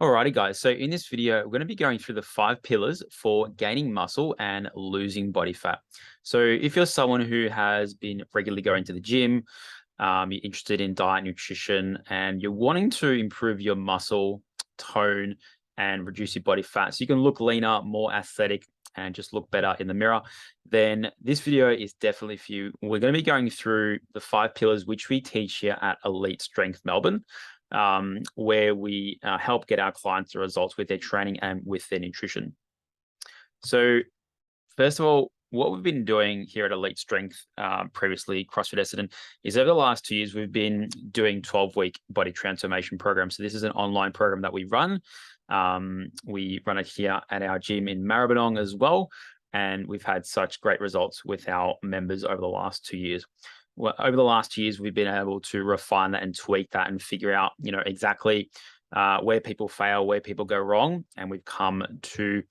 Alrighty, guys. So in this video, we're going to be going through the 5 pillars for gaining muscle and losing body fat. So if you're someone who has been regularly going to the gym, you're interested in diet, nutrition, and you're wanting to improve your muscle tone and reduce your body fat so you can look leaner, more aesthetic, and just look better in the mirror, then this video is definitely for you. We're going to be going through the 5 pillars, which we teach here at Elite Strength Melbourne, where we help get our clients the results with their training and with their nutrition. So first of all, what we've been doing here at Elite Strength, previously CrossFit Essendon, is over the last 2 years, we've been doing 12-week body transformation programs. So this is an online program that we run. We run it here at our gym in Melbourne as well. And we've had such great results with our members over the last 2 years. Well, over the last 2 years, we've been able to refine that and tweak that and figure out, exactly where people fail, where people go wrong. And we've come to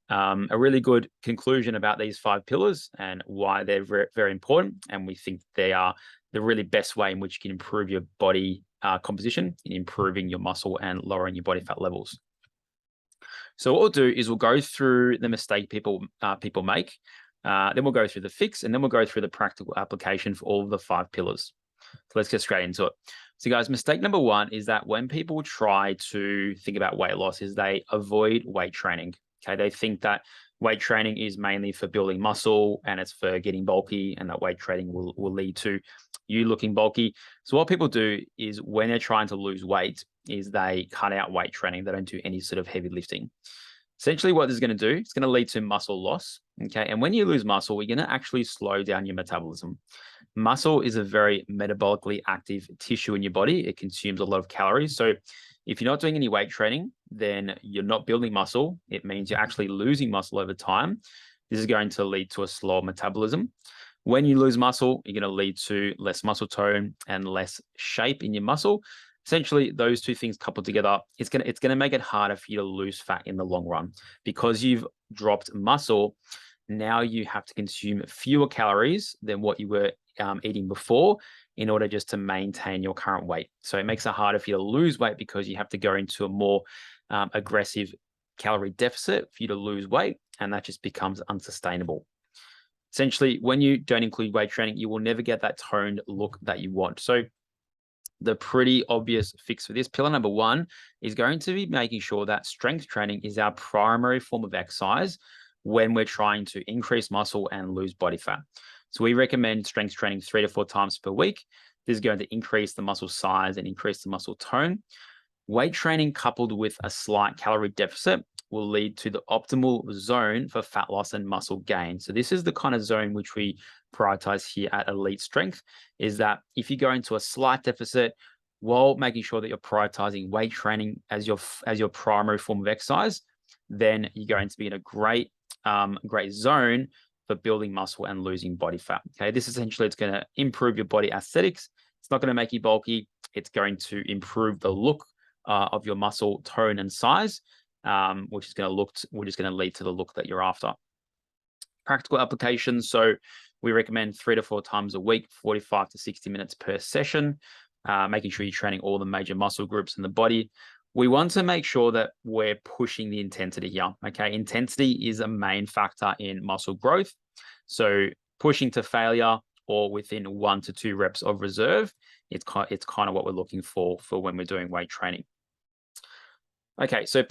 a really good conclusion about these 5 pillars and why they're very, very important. And we think they are the really best way in which you can improve your body composition, in improving your muscle and lowering your body fat levels. So what we'll do is we'll go through the mistake people make. Then we'll go through the fix, and then we'll go through the practical application for all of the 5 pillars. So let's get straight into it. So guys, mistake number 1 is that when people try to think about weight loss is they avoid weight training. Okay, they think that weight training is mainly for building muscle and it's for getting bulky, and that weight training will lead to you looking bulky. So what people do is when they're trying to lose weight is they cut out weight training. They don't do any sort of heavy lifting. Essentially, what this is going to do, it's going to lead to muscle loss. Okay. And when you lose muscle, you're going to actually slow down your metabolism. Muscle is a very metabolically active tissue in your body. It consumes a lot of calories. So if you're not doing any weight training, then you're not building muscle. It means you're actually losing muscle over time. This is going to lead to a slower metabolism. When you lose muscle, you're going to lead to less muscle tone and less shape in your muscle. Essentially, those two things coupled together, it's gonna make it harder for you to lose fat in the long run. Because you've dropped muscle, now you have to consume fewer calories than what you were eating before in order just to maintain your current weight. So it makes it harder for you to lose weight because you have to go into a more aggressive calorie deficit for you to lose weight, and that just becomes unsustainable. Essentially, when you don't include weight training, you will never get that toned look that you want. So the pretty obvious fix for this, pillar number 1, is going to be making sure that strength training is our primary form of exercise when we're trying to increase muscle and lose body fat. So we recommend strength training 3 to 4 times per week. This is going to increase the muscle size and increase the muscle tone. Weight training coupled with a slight calorie deficit will lead to the optimal zone for fat loss and muscle gain. So this is the kind of zone which we prioritize here at Elite Strength, is that if you go into a slight deficit while making sure that you're prioritizing weight training as your primary form of exercise, then you're going to be in a great zone for building muscle and losing body fat. Okay, this essentially, it's going to improve your body aesthetics. It's not going to make you bulky. It's going to improve the look of your muscle tone and size, which is going to lead to the look that you're after. Practical applications. So we recommend 3 to 4 times a week, 45 to 60 minutes per session, making sure you're training all the major muscle groups in the body. We want to make sure that we're pushing the intensity here. Okay, intensity is a main factor in muscle growth. So pushing to failure or within 1 to 2 reps of reserve, it's kind of what we're looking for when we're doing weight training. Okay, so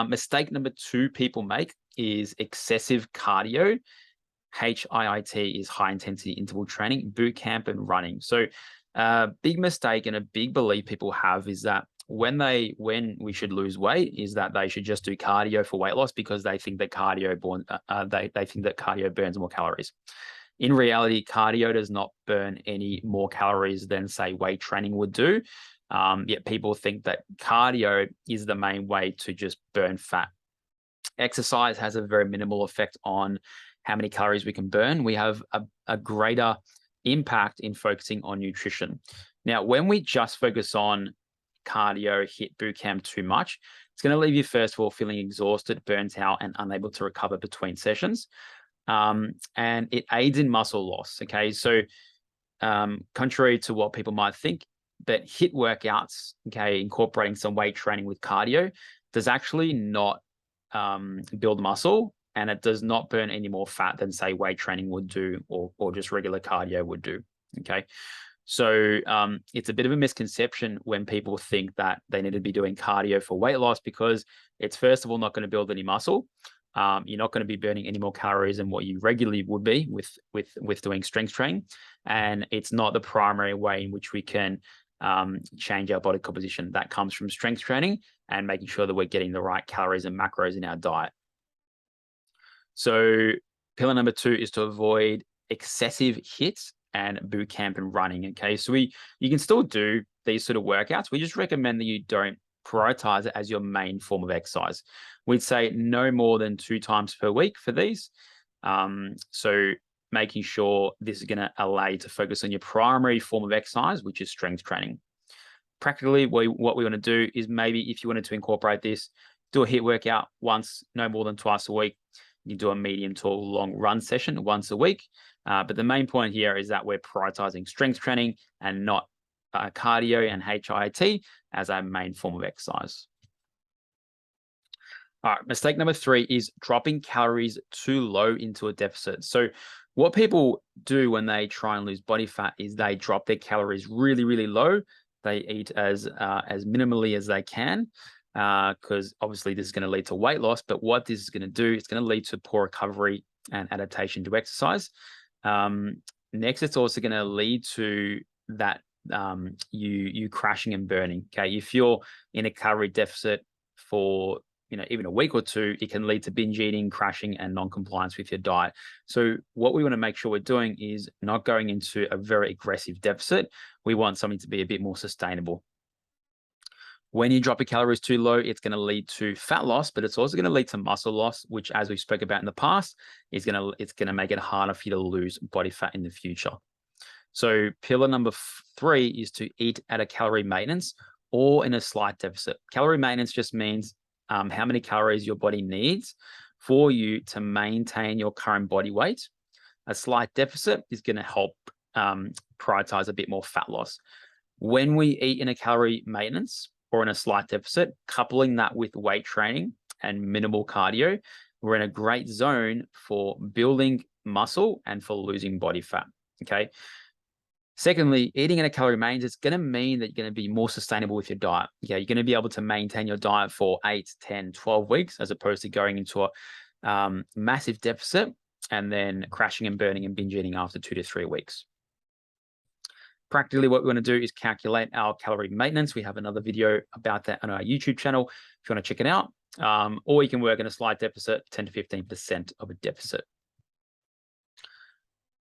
mistake number 2 people make is excessive cardio. HIIT is high intensity interval training, boot camp, and running. So big mistake and a big belief people have is that when we should lose weight is that they should just do cardio for weight loss because they think that cardio burns more calories. In reality, cardio does not burn any more calories than, say, weight training would do. Yet people think that cardio is the main way to just burn fat. Exercise has a very minimal effect on how many calories we can burn. We have a greater impact in focusing on nutrition. Now, when we just focus on cardio, hit boot camp too much, it's going to leave you, first of all, feeling exhausted, burnt out, and unable to recover between sessions. And it aids in muscle loss. Okay, so contrary to what people might think, But HIIT workouts, okay, incorporating some weight training with cardio, does actually not build muscle, and it does not burn any more fat than, say, weight training would do, or just regular cardio would do. Okay. So it's a bit of a misconception when people think that they need to be doing cardio for weight loss, because it's, first of all, not going to build any muscle. You're not going to be burning any more calories than what you regularly would be with doing strength training, and it's not the primary way in which we can change our body composition. That comes from strength training and making sure that we're getting the right calories and macros in our diet. So pillar number 2 is to avoid excessive HIIT and boot camp and running. Okay, so you can still do these sort of workouts. We just recommend that you don't prioritize it as your main form of exercise. We'd say no more than 2 times per week for these. So making sure this is going to allow you to focus on your primary form of exercise, which is strength training. Practically, what we want to do is, maybe if you wanted to incorporate this, do a HIIT workout once, no more than twice a week. You do a medium to long run session once a week. But the main point here is that we're prioritizing strength training and not cardio and HIIT as our main form of exercise. All right, mistake number 3 is dropping calories too low into a deficit. So what people do when they try and lose body fat is they drop their calories really, really low. They eat as minimally as they can, because obviously this is going to lead to weight loss. But what this is going to do, it's going to lead to poor recovery and adaptation to exercise. Next, it's also going to lead to that you crashing and burning. Okay, if you're in a calorie deficit for even a week or 2, it can lead to binge eating, crashing, and non-compliance with your diet. So what we want to make sure we're doing is not going into a very aggressive deficit. We want something to be a bit more sustainable. When you drop your calories too low, it's going to lead to fat loss, but it's also going to lead to muscle loss, which, as we spoke about in the past, it's going to make it harder for you to lose body fat in the future. So pillar number 3 is to eat at a calorie maintenance or in a slight deficit. Calorie maintenance just means how many calories your body needs for you to maintain your current body weight. A slight deficit is going to help prioritize a bit more fat loss. When we eat in a calorie maintenance or in a slight deficit, coupling that with weight training and minimal cardio, we're in a great zone for building muscle and for losing body fat. Okay. Secondly, eating in a calorie maintenance is going to mean that you're going to be more sustainable with your diet. Okay, you're going to be able to maintain your diet for 8, 10, 12 weeks, as opposed to going into a massive deficit and then crashing and burning and binge eating after 2 to 3 weeks. Practically, what we want to do is calculate our calorie maintenance. We have another video about that on our YouTube channel if you want to check it out. Or you can work in a slight deficit, 10 to 15% of a deficit.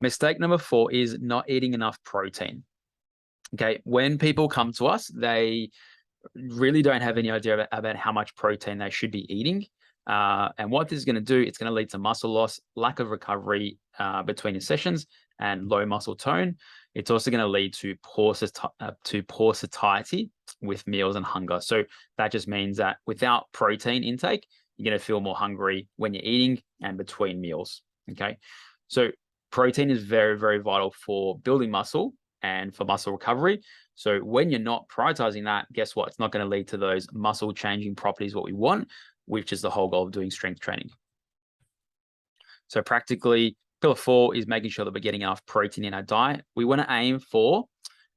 Mistake number 4 is not eating enough protein. Okay, when people come to us, they really don't have any idea about how much protein they should be eating. And what this is going to do, it's going to lead to muscle loss, lack of recovery between your sessions, and low muscle tone. It's also going to lead to poor satiety with meals and hunger. So that just means that without protein intake, you're going to feel more hungry when you're eating and between meals. Okay, so protein is very, very vital for building muscle and for muscle recovery. So when you're not prioritizing that, guess what? It's not going to lead to those muscle changing properties what we want, which is the whole goal of doing strength training. So practically, pillar 4 is making sure that we're getting enough protein in our diet. We want to aim for,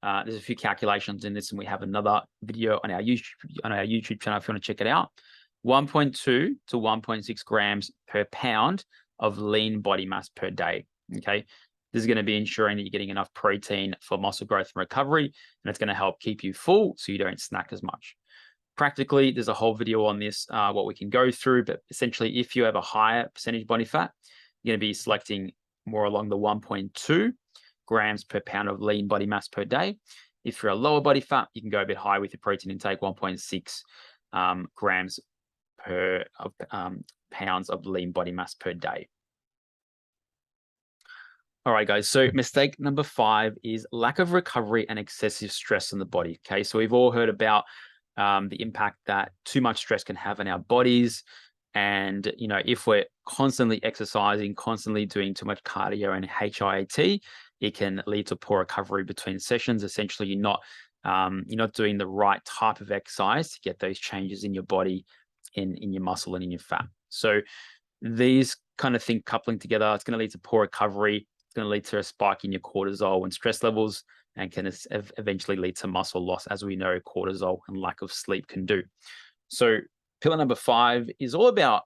there's a few calculations in this, and we have another video on our YouTube channel if you want to check it out. 1.2 to 1.6 grams per pound of lean body mass per day. Okay, this is going to be ensuring that you're getting enough protein for muscle growth and recovery, and it's going to help keep you full so you don't snack as much. Practically, there's a whole video on this, what we can go through, but essentially, if you have a higher percentage body fat, you're going to be selecting more along the 1.2 grams per pound of lean body mass per day. If you're a lower body fat, you can go a bit higher with your protein intake, 1.6 grams per pounds of lean body mass per day. All right, guys. So mistake number 5 is lack of recovery and excessive stress on the body. Okay, so we've all heard about the impact that too much stress can have on our bodies. And, if we're constantly exercising, constantly doing too much cardio and HIIT, it can lead to poor recovery between sessions. Essentially, you're not you're not doing the right type of exercise to get those changes in your body, in your muscle and in your fat. So these kind of things coupling together, it's going to lead to poor recovery. It's going to lead to a spike in your cortisol and stress levels, and can eventually lead to muscle loss, as we know cortisol and lack of sleep can do. So pillar number 5 is all about,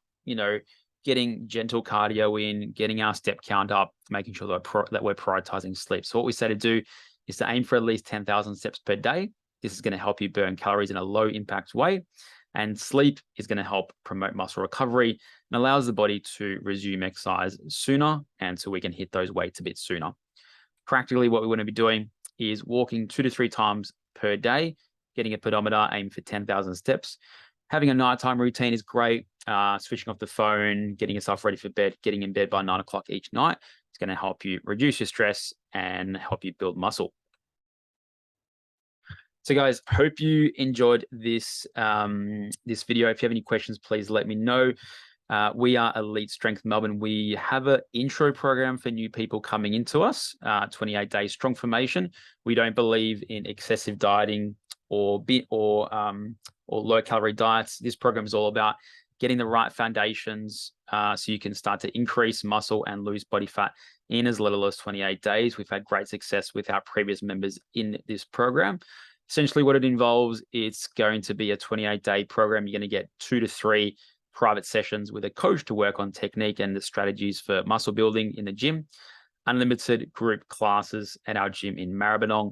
getting gentle cardio in, getting our step count up, making sure that we're prioritizing sleep. So what we say to do is to aim for at least 10,000 steps per day. This is going to help you burn calories in a low impact way. And sleep is going to help promote muscle recovery and allows the body to resume exercise sooner, and so we can hit those weights a bit sooner. Practically, what we want to be doing is walking 2 to 3 times per day, getting a pedometer, aim for 10,000 steps. Having a nighttime routine is great. Switching off the phone, getting yourself ready for bed, getting in bed by 9 o'clock each night. It's going to help you reduce your stress and help you build muscle. So guys, hope you enjoyed this, this video. If you have any questions, please let me know. We are Elite Strength Melbourne. We have an intro program for new people coming into us, 28 days strong formation. We don't believe in excessive dieting or low calorie diets. This program is all about getting the right foundations so you can start to increase muscle and lose body fat in as little as 28 days. We've had great success with our previous members in this program. Essentially what it involves, it's going to be a 28-day program. You're going to get 2 to 3 private sessions with a coach to work on technique and the strategies for muscle building in the gym, unlimited group classes at our gym in Melbourne,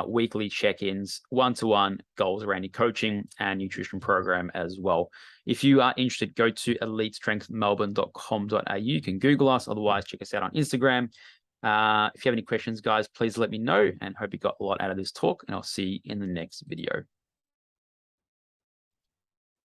weekly check-ins, one-to-one goals-oriented coaching and nutrition program as well. If you are interested, go to elitestrengthmelbourne.com.au. You can Google us. Otherwise, check us out on Instagram. If you have any questions, guys, please let me know, and hope you got a lot out of this talk, and I'll see you in the next video.